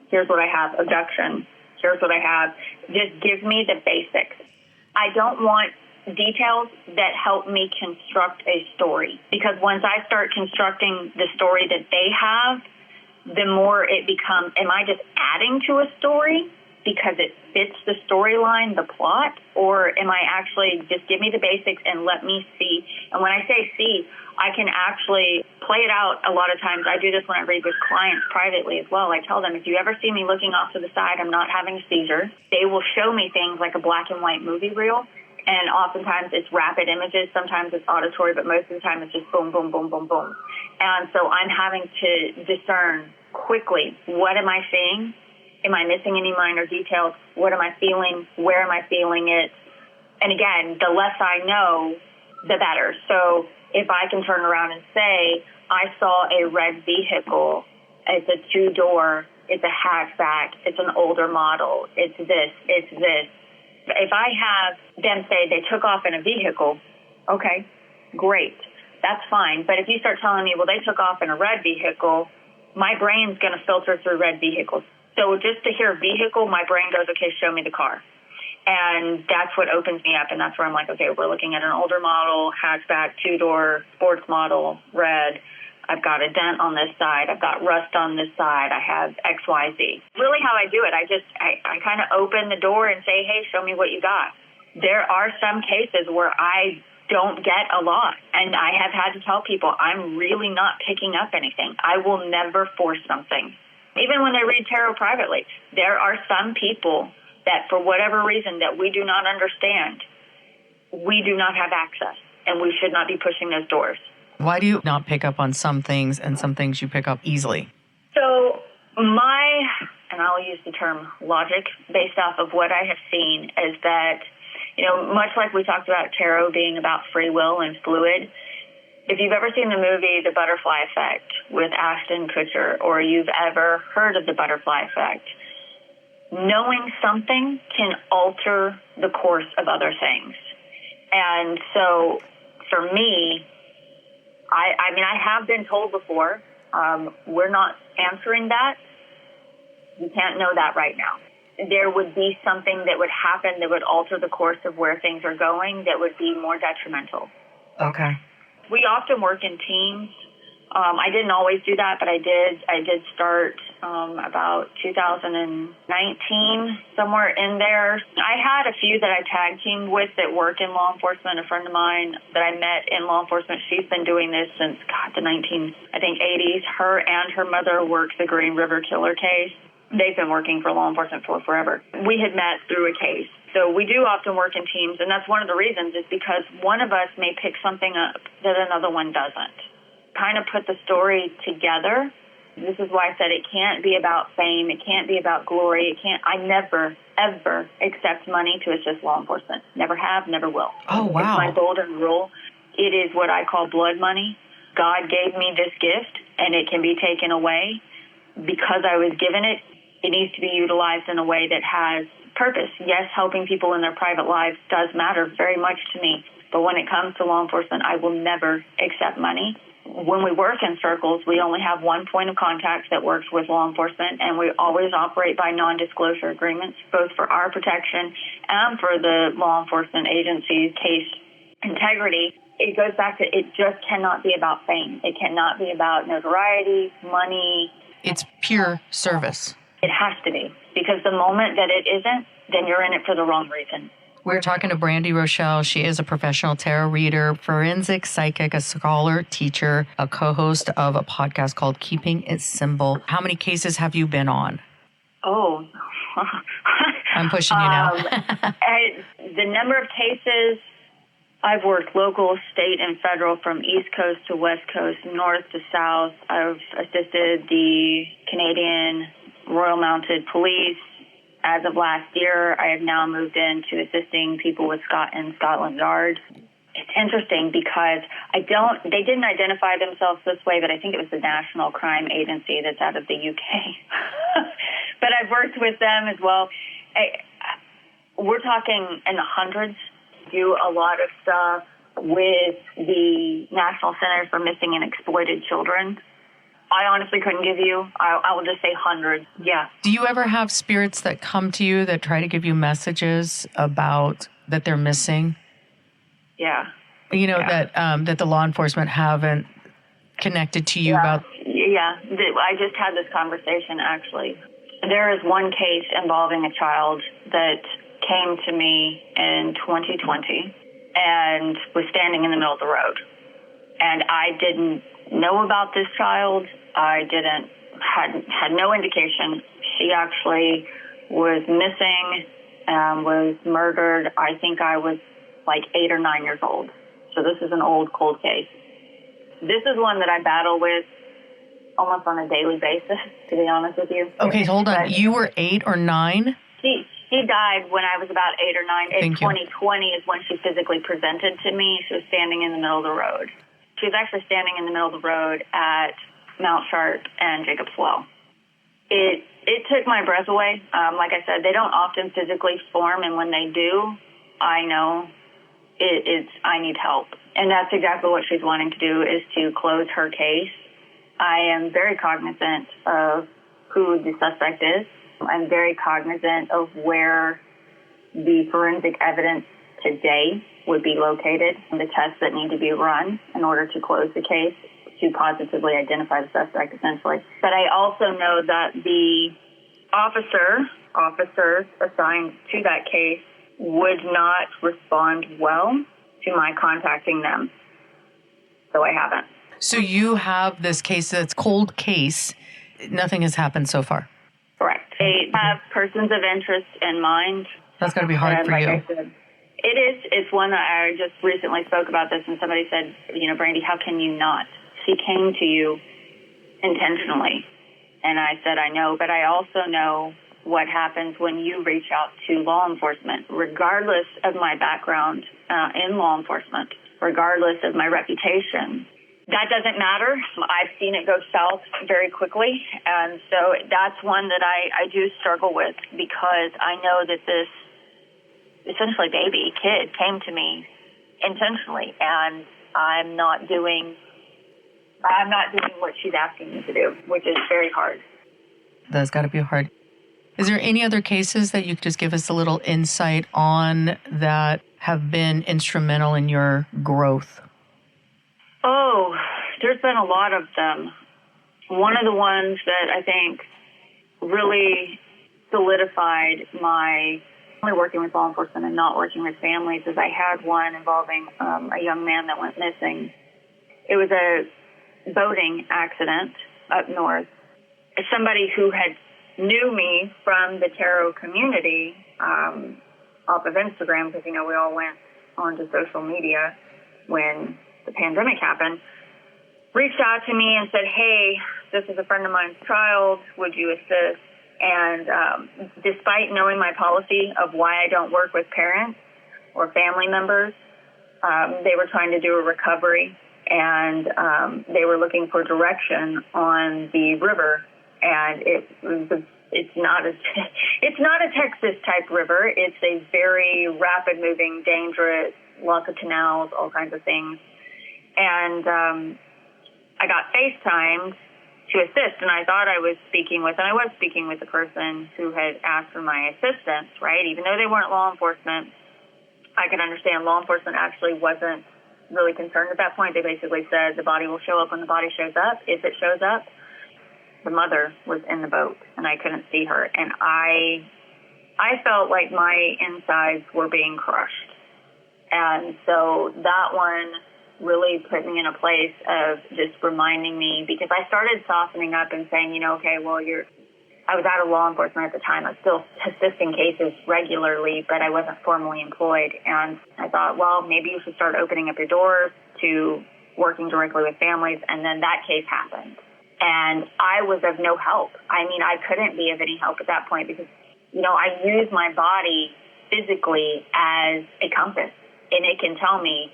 here's what I have, abduction, here's what I have. Just give me the basics. I don't want details that help me construct a story, because once I start constructing the story that they have, the more it becomes, am I just adding to a story because it fits the storyline, the plot, or am I actually just give me the basics and let me see? And when I say see, I can actually play it out a lot of times. I do this when I read with clients privately as well. I tell them, if you ever see me looking off to the side, I'm not having a seizure. They will show me things like a black and white movie reel, and oftentimes it's rapid images. Sometimes it's auditory, but most of the time it's just boom, boom, boom, boom, boom. And so I'm having to discern quickly, what am I seeing? Am I missing any minor details? What am I feeling? Where am I feeling it? And again, the less I know, the better. So if I can turn around and say, I saw a red vehicle, it's a two-door, it's a hatchback, it's an older model, it's this, it's this. If I have them say they took off in a vehicle, okay, great, that's fine. But if you start telling me, well, they took off in a red vehicle, my brain's going to filter through red vehicles. So just to hear vehicle, my brain goes, okay, show me the car. And that's what opens me up. And that's where I'm like, okay, we're looking at an older model, hatchback, two-door, sports model, red. I've got a dent on this side. I've got rust on this side. I have X, Y, Z. Really how I do it, I kind of open the door and say, hey, show me what you got. There are some cases where I don't get a lot. And I have had to tell people, I'm really not picking up anything. I will never force something. Even when they read tarot privately, there are some people that for whatever reason that we do not understand, we do not have access, and we should not be pushing those doors. Why do you not pick up on some things and some things you pick up easily? So and I'll use the term logic, based off of what I have seen, is that, much like we talked about tarot being about free will and fluid, if you've ever seen the movie The Butterfly Effect with Ashton Kutcher, or you've ever heard of the butterfly effect, knowing something can alter the course of other things. And so for me, I have been told before, we're not answering that. You can't know that right now. There would be something that would happen that would alter the course of where things are going that would be more detrimental. Okay. We often work in teams. I didn't always do that, but I did start about 2019, somewhere in there. I had a few that I tag teamed with that work in law enforcement. A friend of mine that I met in law enforcement, she's been doing this since, the 80s. Her and her mother worked the Green River Killer case. They've been working for law enforcement for forever. We had met through a case. So we do often work in teams, and that's one of the reasons, is because one of us may pick something up that another one doesn't. Kind of put the story together. This is why I said it can't be about fame. It can't be about glory. I never, ever accept money to assist law enforcement. Never have, never will. Oh, wow. It's my golden rule. It is what I call blood money. God gave me this gift, and it can be taken away. Because I was given it, it needs to be utilized in a way that has purpose. Yes, helping people in their private lives does matter very much to me. But when it comes to law enforcement, I will never accept money. When we work in circles, we only have one point of contact that works with law enforcement, and we always operate by non-disclosure agreements, both for our protection and for the law enforcement agency's case integrity. It goes back to, it just cannot be about fame. It cannot be about notoriety, money. It's pure service. It has to be, because the moment that it isn't, then you're in it for the wrong reason. We're talking to Brandy Rachelle. She is a professional tarot reader, forensic psychic, a scholar, teacher, a co-host of a podcast called Keeping It Simple. How many cases have you been on? Oh. I'm pushing you now. The number of cases, I've worked local, state, and federal, from East Coast to West Coast, North to South. I've assisted the Canadian Royal Mounted Police, As of last year, I have now moved into assisting people with in Scotland Yard. It's interesting because they didn't identify themselves this way, but I think it was the National Crime Agency that's out of the UK. But I've worked with them as well. We're talking in the hundreds. Do a lot of stuff with the National Centers for Missing and Exploited Children. I honestly couldn't give you. I will just say hundreds. Yeah. Do you ever have spirits that come to you that try to give you messages about that they're missing? Yeah. You know, that the law enforcement haven't connected to you about? Yeah. I just had this conversation, actually. There is one case involving a child that came to me in 2020 and was standing in the middle of the road. And I didn't know about this child. I had no indication. She actually was missing, was murdered. I think I was like 8 or 9 years old. So this is an old cold case. This is one that I battle with almost on a daily basis, to be honest with you. Okay, hold on. But you were 8 or 9? She died when I was about 8 or 9. In 2020 is when she physically presented to me. She was standing in the middle of the road. She was actually standing in the middle of the road at Mount Sharp and Jacob's Well. It took my breath away. Like I said, they don't often physically form, and when they do, I know I need help. And that's exactly what she's wanting to do, is to close her case. I am very cognizant of who the suspect is. I'm very cognizant of where the forensic evidence today would be located and the tests that need to be run in order to close the case to positively identify the suspect, essentially. But I also know that the officers assigned to that case would not respond well to my contacting them. So I haven't. So you have this case that's cold case. Nothing has happened so far. Correct. They have persons of interest in mind. That's got to be hard for you. I said, it is. It's one that I just recently spoke about this, and somebody said, Brandy, how can you not? She came to you intentionally. And I said, I know, but I also know what happens when you reach out to law enforcement, regardless of my background in law enforcement, regardless of my reputation. That doesn't matter. I've seen it go south very quickly. And so that's one that I do struggle with, because I know that this essentially kid came to me intentionally, and I'm not doing what she's asking me to do, which is very hard. That's got to be hard. Is there any other cases that you could just give us a little insight on that have been instrumental in your growth? Oh, there's been a lot of them. One of the ones that I think really solidified my only working with law enforcement and not working with families is I had one involving a young man that went missing. It was a boating accident up north. Somebody who had knew me from the tarot community off of Instagram, because, we all went onto social media when the pandemic happened, reached out to me and said, hey, this is a friend of mine's child. Would you assist? And despite knowing my policy of why I don't work with parents or family members, they were trying to do a recovery, and they were looking for direction on the river. And it's not a Texas type river. It's a very rapid moving, dangerous, lots of canals, all kinds of things. And I got FaceTimed to assist, and I thought I was speaking with the person who had asked for my assistance, right? Even though they weren't law enforcement, I could understand law enforcement actually wasn't really concerned at that point. They basically said the body will show up when the body shows up, if it shows up. The mother was in the boat, and I couldn't see her, and I felt like my insides were being crushed. And so that one really put me in a place of just reminding me, because I started softening up and saying, okay, well, I was out of law enforcement at the time. I was still assisting cases regularly, but I wasn't formally employed. And I thought, well, maybe you should start opening up your doors to working directly with families. And then that case happened. And I was of no help. I mean, I couldn't be of any help at that point, because I use my body physically as a compass, and it can tell me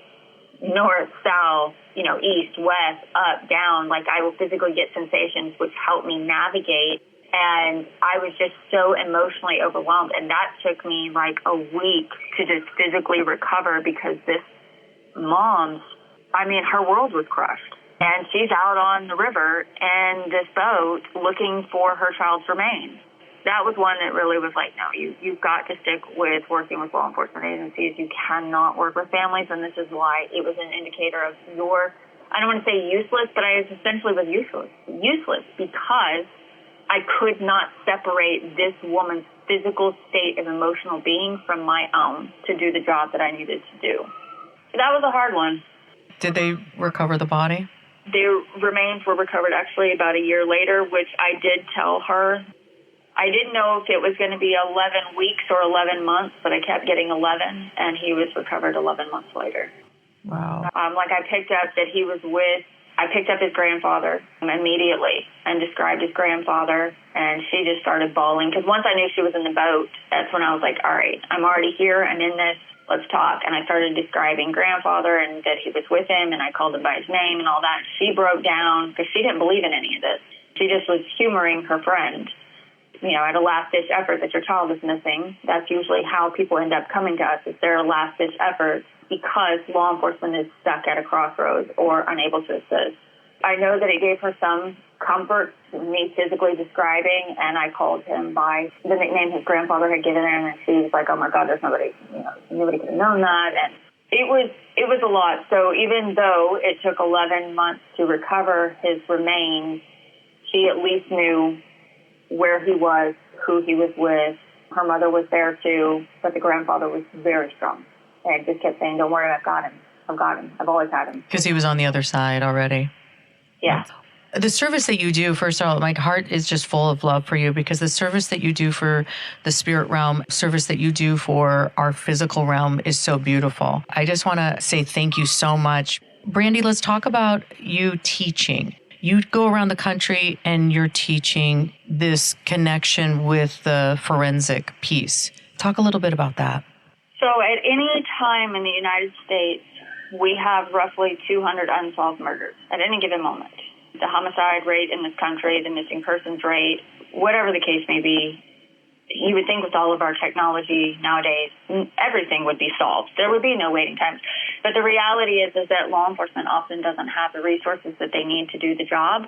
north, south, east, west, up, down. Like, I will physically get sensations which help me navigate. And I was just so emotionally overwhelmed. And that took me like a week to just physically recover, because this mom, her world was crushed. And she's out on the river in this boat looking for her child's remains. That was one that really was like, no, you've got to stick with working with law enforcement agencies. You cannot work with families, and this is why it was an indicator of I don't want to say useless, but I essentially was useless. Useless because I could not separate this woman's physical state of emotional being from my own to do the job that I needed to do. That was a hard one. Did they recover the body? Their remains were recovered actually about a year later, which I did tell her. I didn't know if it was going to be 11 weeks or 11 months, but I kept getting 11, and he was recovered 11 months later. Wow. I picked up that I picked up his grandfather immediately and described his grandfather, and she just started bawling. Because once I knew she was in the boat, that's when I was like, all right, I'm already here, I'm in this, let's talk. And I started describing grandfather and that he was with him, and I called him by his name and all that. She broke down because she didn't believe in any of this. She just was humoring her friend. At a last-ditch effort that your child is missing. That's usually how people end up coming to us, is their last-ditch effort, because law enforcement is stuck at a crossroads or unable to assist. I know that it gave her some comfort, me physically describing, and I called him by the nickname his grandfather had given him, and she was like, oh my God, there's nobody could have known that. And it was a lot. So even though it took 11 months to recover his remains, she at least knew where he was, who he was with. Her mother was there too, but the grandfather was very strong and just kept saying, don't worry, I've got him. I've always had him. Because he was on the other side already. Yeah. The service that you do, first of all, my heart is just full of love for you, because the service that you do for the spirit realm, service that you do for our physical realm is so beautiful. I just want to say thank you so much. Brandy, let's talk about you teaching. You go around the country and you're teaching this connection with the forensic piece. Talk a little bit about that. So at any time in the United States, we have roughly 200 unsolved murders at any given moment. The homicide rate in this country, the missing persons rate, whatever the case may be, you would think with all of our technology nowadays, everything would be solved. There would be no waiting times. But the reality is that law enforcement often doesn't have the resources that they need to do the job.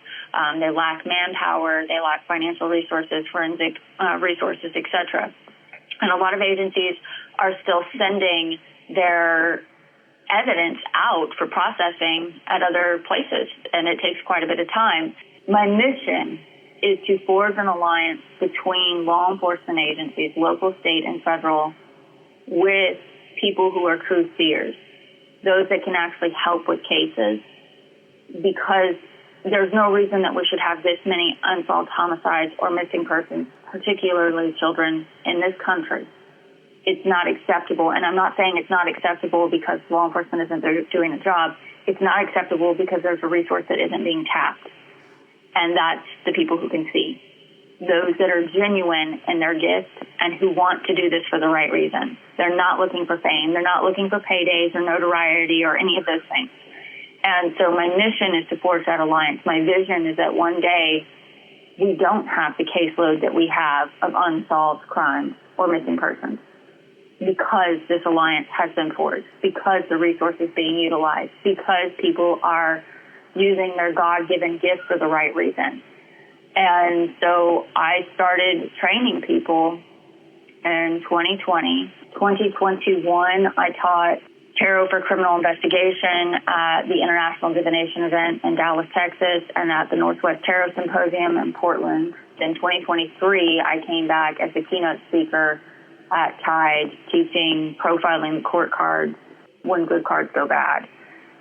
They lack manpower, they lack financial resources, forensic resources, etc. And a lot of agencies are still sending their evidence out for processing at other places, and it takes quite a bit of time. My mission is to forge an alliance between law enforcement agencies, local, state, and federal, with people who are true seers, those that can actually help with cases, because there's no reason that we should have this many unsolved homicides or missing persons, particularly children, in this country. It's not acceptable, and I'm not saying it's not acceptable because law enforcement isn't doing the job. It's not acceptable because there's a resource that isn't being tapped. And that's the people who can see, those that are genuine in their gift and who want to do this for the right reason. They're not looking for fame. They're not looking for paydays or notoriety or any of those things. And so my mission is to forge that alliance. My vision is that one day we don't have the caseload that we have of unsolved crimes or missing persons, because this alliance has been forged, because the resource is being utilized, because people are using their God-given gifts for the right reason. And so I started training people in 2020. 2021, I taught tarot for criminal investigation at the International Divination event in Dallas, Texas, and at the Northwest Tarot Symposium in Portland. In 2023, I came back as a keynote speaker at Tide, teaching profiling the court cards when good cards go bad.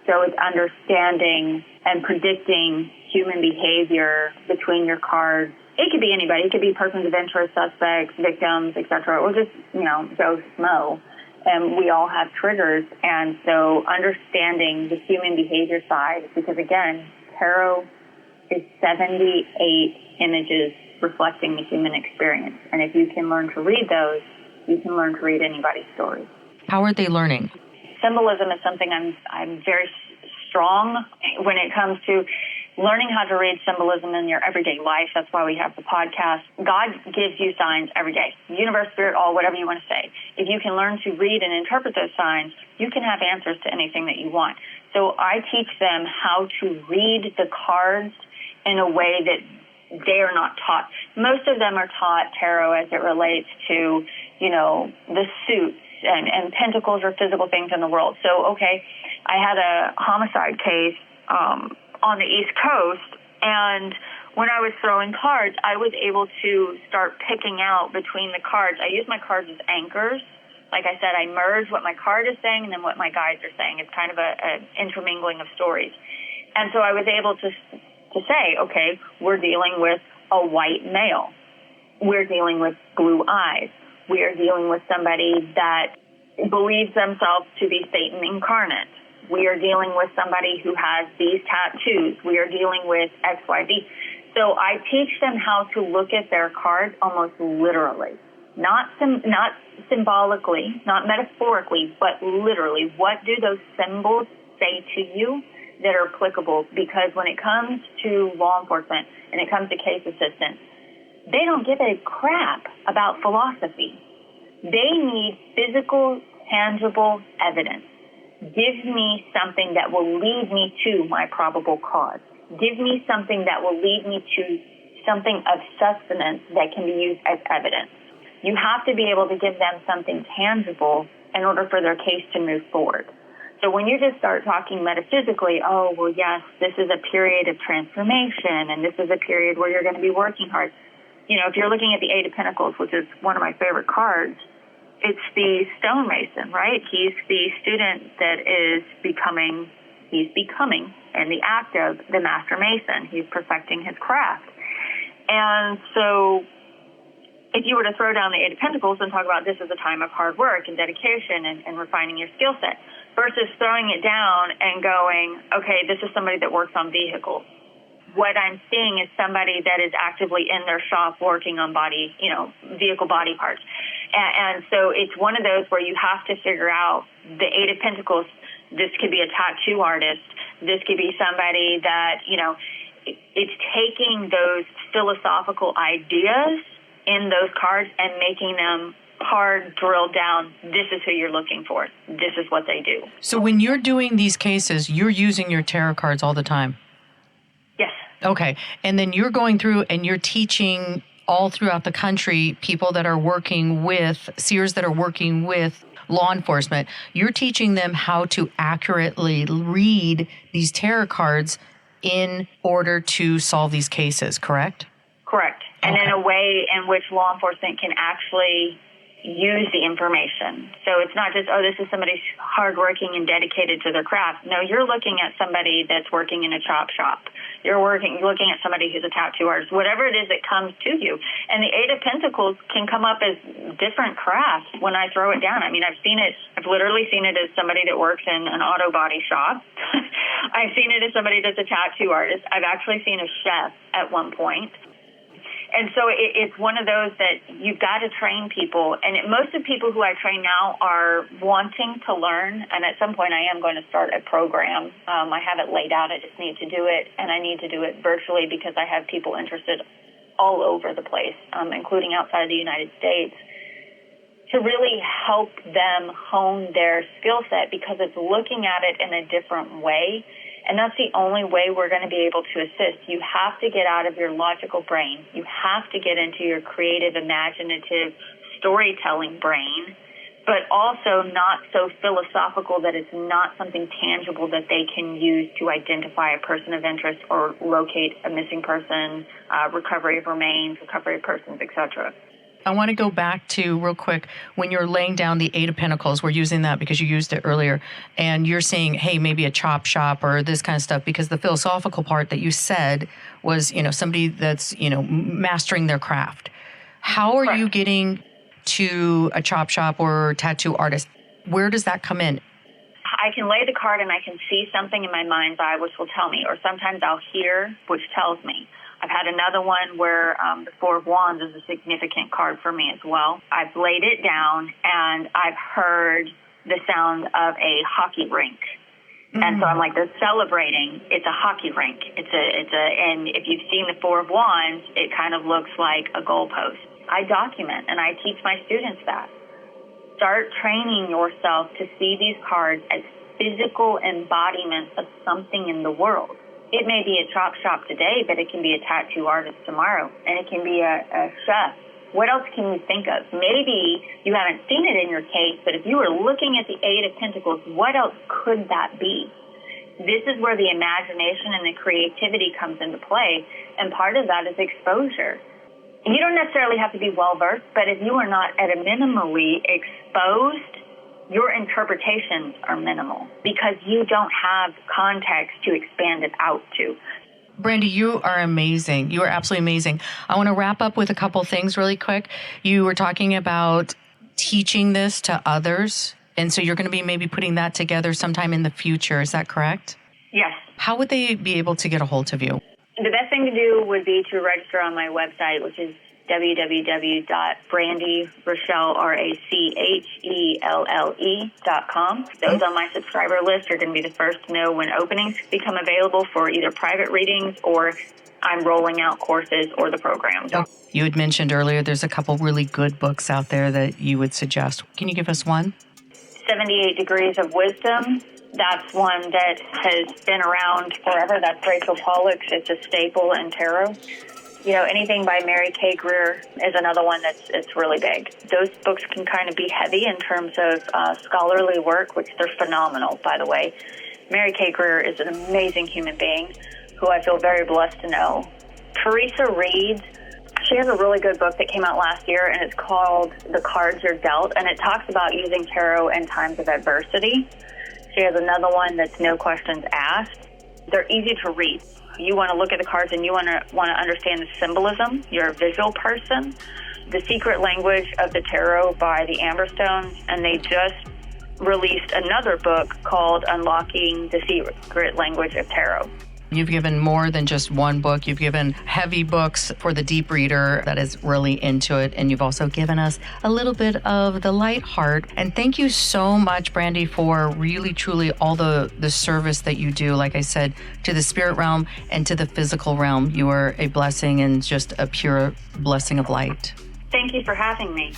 So it's understanding and predicting human behavior between your cards. It could be anybody. It could be persons of interest, suspects, victims, etc., or just, Joe Smo. And we all have triggers. And so understanding the human behavior side, because again, tarot is 78 images reflecting the human experience. And if you can learn to read those, you can learn to read anybody's story. How are they learning? Symbolism is something I'm very strong when it comes to learning how to read symbolism in your everyday life. That's why we have the podcast. God gives you signs every day. Universe, spirit, all, whatever you want to say. If you can learn to read and interpret those signs, you can have answers to anything that you want. So I teach them how to read the cards in a way that they are not taught. Most of them are taught tarot as it relates to, the suits and pentacles or physical things in the world. So, okay, I had a homicide case on the East Coast, and when I was throwing cards, I was able to start picking out between the cards. I use my cards as anchors. Like I said, I merge what my card is saying and then what my guides are saying. It's kind of an intermingling of stories. And so I was able to say, okay, we're dealing with a white male. We're dealing with blue eyes. We are dealing with somebody that believes themselves to be Satan incarnate. We are dealing with somebody who has these tattoos. We are dealing with XYZ. So I teach them how to look at their cards almost literally, not symbolically, not metaphorically, but literally. What do those symbols say to you that are applicable? Because when it comes to law enforcement and it comes to case assistance, they don't give a crap about philosophy. They need physical, tangible evidence. Give me something that will lead me to my probable cause. Give me something that will lead me to something of sustenance that can be used as evidence. You have to be able to give them something tangible in order for their case to move forward. So when you just start talking metaphysically, oh, well, yes, this is a period of transformation, and this is a period where you're going to be working hard. If you're looking at the Eight of Pentacles, which is one of my favorite cards, it's the stonemason, right? He's the student that is becoming in the act of the master mason. He's perfecting his craft. And so if you were to throw down the Eight of Pentacles and talk about this as a time of hard work and dedication and refining your skill set versus throwing it down and going, okay, this is somebody that works on vehicles. What I'm seeing is somebody that is actively in their shop working on vehicle body parts. And so it's one of those where you have to figure out the Eight of Pentacles. This could be a tattoo artist. This could be somebody that, it's taking those philosophical ideas in those cards and making them hard, drilled down. This is who you're looking for. This is what they do. So when you're doing these cases, you're using your tarot cards all the time? Yes. Okay. And then you're going through and you're teaching all throughout the country people that are working with, seers that are working with law enforcement. You're teaching them how to accurately read these tarot cards in order to solve these cases, correct? Correct. And in a way in which law enforcement can actually use the information. So it's not just, oh, this is somebody hardworking and dedicated to their craft. No, you're looking at somebody that's working in a chop shop. You're looking at somebody who's a tattoo artist, whatever it is that comes to you. And the Eight of Pentacles can come up as different crafts when I throw it down. I mean, I've literally seen it as somebody that works in an auto body shop. I've seen it as somebody that's a tattoo artist. I've actually seen a chef at one point. And so it's one of those that you've got to train people. And most of the people who I train now are wanting to learn. And at some point I am going to start a program. I have it laid out. I just need to do it. And I need to do it virtually because I have people interested all over the place, including outside the United States, to really help them hone their skill set because it's looking at it in a different way. And that's the only way we're going to be able to assist. You have to get out of your logical brain. You have to get into your creative, imaginative, storytelling brain, but also not so philosophical that it's not something tangible that they can use to identify a person of interest or locate a missing person, recovery of remains, recovery of persons, etc. I want to go back to real quick when you're laying down the Eight of Pentacles. We're using that because you used it earlier, and you're saying, hey, maybe a chop shop or this kind of stuff, because the philosophical part that you said was, somebody that's, mastering their craft. How are you getting to a chop shop or tattoo artist? Where does that come in? I can lay the card and I can see something in my mind's eye which will tell me, or sometimes I'll hear which tells me. I've had another one where the Four of Wands is a significant card for me as well. I've laid it down, and I've heard the sound of a hockey rink. And so I'm like, they're celebrating. It's a hockey rink. And if you've seen the Four of Wands, it kind of looks like a goalpost. I document, and I teach my students that. Start training yourself to see these cards as physical embodiments of something in the world. It may be a chop shop today, but it can be a tattoo artist tomorrow, and it can be a chef. What else can you think of? Maybe you haven't seen it in your case, but if you were looking at the Eight of Pentacles, what else could that be? This is where the imagination and the creativity comes into play, and part of that is exposure. You don't necessarily have to be well-versed, but if you are not at a minimally exposed, your interpretations are minimal because you don't have context to expand it out to. Brandy, you are amazing. You are absolutely amazing. I want to wrap up with a couple things really quick. You were talking about teaching this to others, and so you're going to be maybe putting that together sometime in the future. Is that correct? Yes. How would they be able to get a hold of you? The best thing to do would be to register on my website, which is www.brandyrachelle.com. Those on my subscriber list are going to be the first to know when openings become available for either private readings or I'm rolling out courses or the program. You had mentioned earlier there's a couple really good books out there that you would suggest. Can you give us one? 78 Degrees of Wisdom. That's one that has been around forever. That's Rachel Pollack's. It's a staple in tarot. You know, anything by Mary K. Greer is another one that's really big. Those books can kind of be heavy in terms of scholarly work, which they're phenomenal, by the way. Mary K. Greer is an amazing human being who I feel very blessed to know. Teresa Reed, she has a really good book that came out last year, and it's called The Cards You're Dealt, and it talks about using tarot in times of adversity. She has another one that's No Questions Asked. They're easy to read. You want to look at the cards and you want to understand the symbolism. You're a visual person. The Secret Language of the Tarot by the Amberstones, and they just released another book called Unlocking the Secret Language of Tarot. You've given more than just one book. You've given heavy books for the deep reader that is really into it. And you've also given us a little bit of the light heart. And thank you so much, Brandy, for really, truly all the service that you do, like I said, to the spirit realm and to the physical realm. You are a blessing and just a pure blessing of light. Thank you for having me.